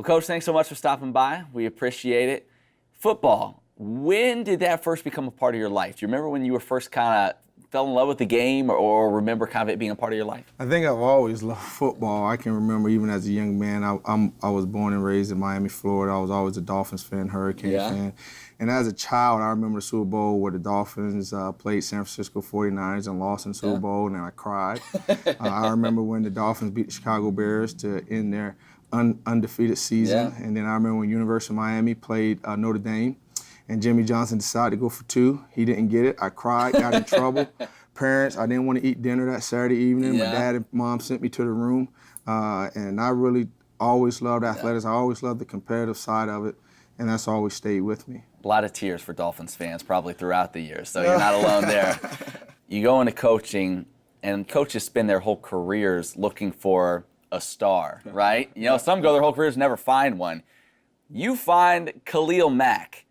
Coach, thanks so much for stopping by. We appreciate it. Football, when did that first become a part of your life? Do you remember when you were first kind of fell in love with the game or remember kind of it being a part of your life? I think I've always loved football. I can remember even as a young man, I was born and raised in Miami, Florida. I was always a Dolphins fan, Hurricane fan. And as a child, I remember the Super Bowl where the Dolphins played San Francisco 49ers and lost in the Super Bowl, and I cried. I remember when the Dolphins beat the Chicago Bears to end their undefeated season. And then I remember when University of Miami played Notre Dame, and Jimmy Johnson decided to go for 2. He didn't get it. I cried, got in trouble. Parents, I didn't want to eat dinner that Saturday evening. My dad and mom sent me to the room. And I really always loved athletics. I always loved the competitive side of it. And that's always stayed with me. A lot of tears for Dolphins fans probably throughout the years, so you're not alone there. You go into coaching, and coaches spend their whole careers looking for a star, right? You know, some go their whole careers never find one. You find Khalil Mack,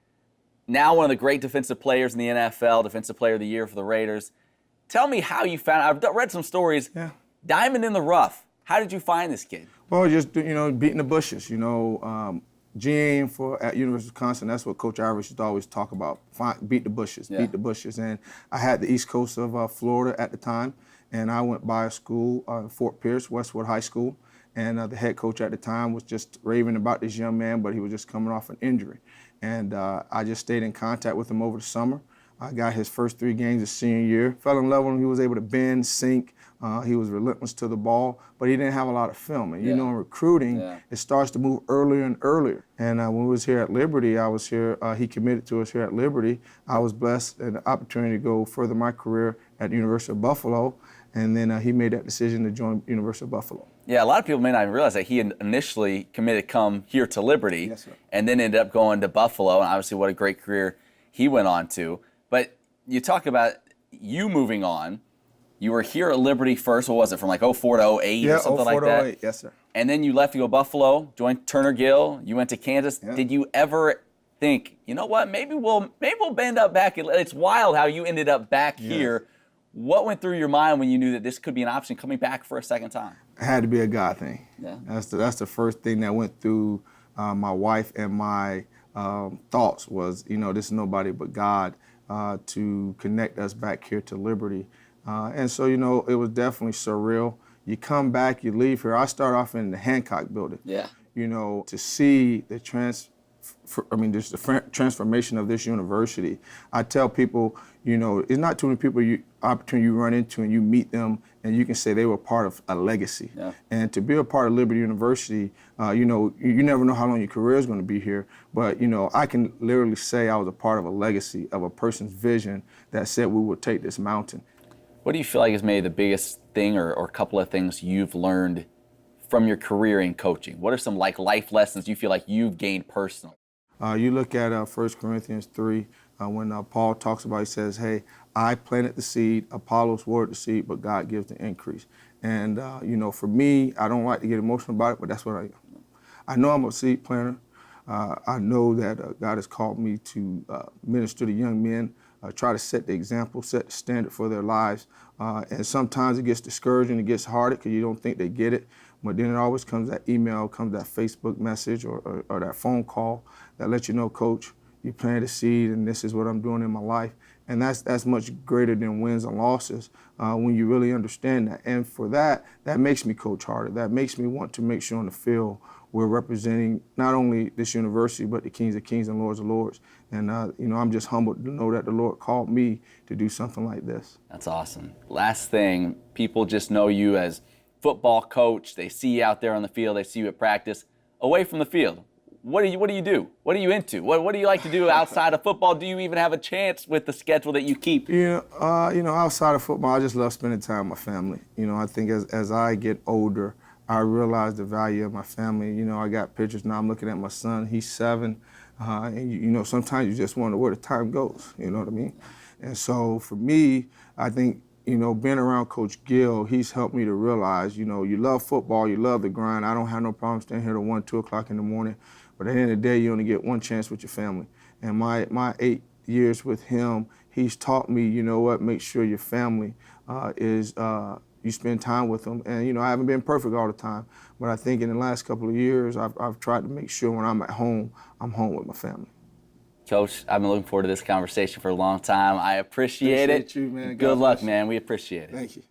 now one of the great defensive players in the NFL, Defensive Player of the Year for the Raiders. Tell me how you found, I've read some stories, diamond in the rough. How did you find this kid? Well, just, beating the bushes, GM at University of Wisconsin, that's what Coach Irish used to always talk about, beat the bushes, beat the bushes. And I had the east coast of Florida at the time, and I went by a school, Fort Pierce, Westwood High School, and the head coach at the time was just raving about this young man, but he was just coming off an injury. And I just stayed in contact with him over the summer. I got his first 3 games his senior year. Fell in love with him. He was able to bend, sink. He was relentless to the ball, but he didn't have a lot of film. And in recruiting, it starts to move earlier and earlier. And when we was here at Liberty, I was here. He committed to us here at Liberty. I was blessed and the opportunity to go further my career at the University of Buffalo. And then he made that decision to join University of Buffalo. Yeah, a lot of people may not realize that he initially committed to come here to Liberty and then ended up going to Buffalo. And obviously what a great career he went on to. But you talk about you moving on. You were here at Liberty first. What was it, from like 04 to 08 or something like that? Yeah, 04 to 08, yes, sir. And then you left to go to Buffalo, joined Turner Gill. You went to Kansas. Yeah. Did you ever think, you know what, maybe we'll end up back? It's wild how you ended up back here. What went through your mind when you knew that this could be an option coming back for a second time? It had to be a God thing. Yeah. That's the first thing that went through my wife and my thoughts was, this is nobody but God to connect us back here to Liberty. And so, it was definitely surreal. You come back, you leave here. I start off in the Hancock building. Yeah. To see the transformation of this university. I tell people, it's not too many people opportunity you run into and you meet them and you can say they were part of a legacy. Yeah. And to be a part of Liberty University, you never know how long your career is going to be here, but I can literally say I was a part of a legacy of a person's vision that said we would take this mountain. What do you feel like is maybe the biggest thing or a couple of things you've learned from your career in coaching? What are some life lessons you feel like you've gained personally? You look at 1 Corinthians 3, when Paul talks about, he says, hey, I planted the seed, Apollos watered the seed, but God gives the increase. And, for me, I don't like to get emotional about it, but that's what I am. I know I'm a seed planter. I know that God has called me to minister to young men, try to set the example, set the standard for their lives. And sometimes it gets discouraging, it gets harder because you don't think they get it. But then it always comes that email, comes that Facebook message or that phone call that lets you know, Coach, you planted a seed and this is what I'm doing in my life. And that's much greater than wins and losses when you really understand that. And for that makes me coach harder. That makes me want to make sure on the field we're representing not only this university, but the Kings of Kings and Lords of Lords. And, I'm just humbled to know that the Lord called me to do something like this. That's awesome. Last thing, people just know you as football coach. They see you out there on the field. They see you at practice. Away from the field, what do you do? What are you into? What do you like to do outside of football? Do you even have a chance with the schedule that you keep? Outside of football, I just love spending time with my family. I think as I get older, I realize the value of my family. I got pictures now. I'm looking at my son. He's 7. And sometimes you just wonder where the time goes. You know what I mean? And so for me, I think, being around Coach Gill, he's helped me to realize, you love football, you love the grind. I don't have no problem staying here till 1, 2 o'clock in the morning. But at the end of the day, you only get one chance with your family. And my 8 years with him, he's taught me, make sure your family is you spend time with them. And, you know, I haven't been perfect all the time, but I think in the last couple of years, I've tried to make sure when I'm at home, I'm home with my family. Coach, I've been looking forward to this conversation for a long time. I appreciate it. You, man. Good luck, man. We appreciate it. Thank you.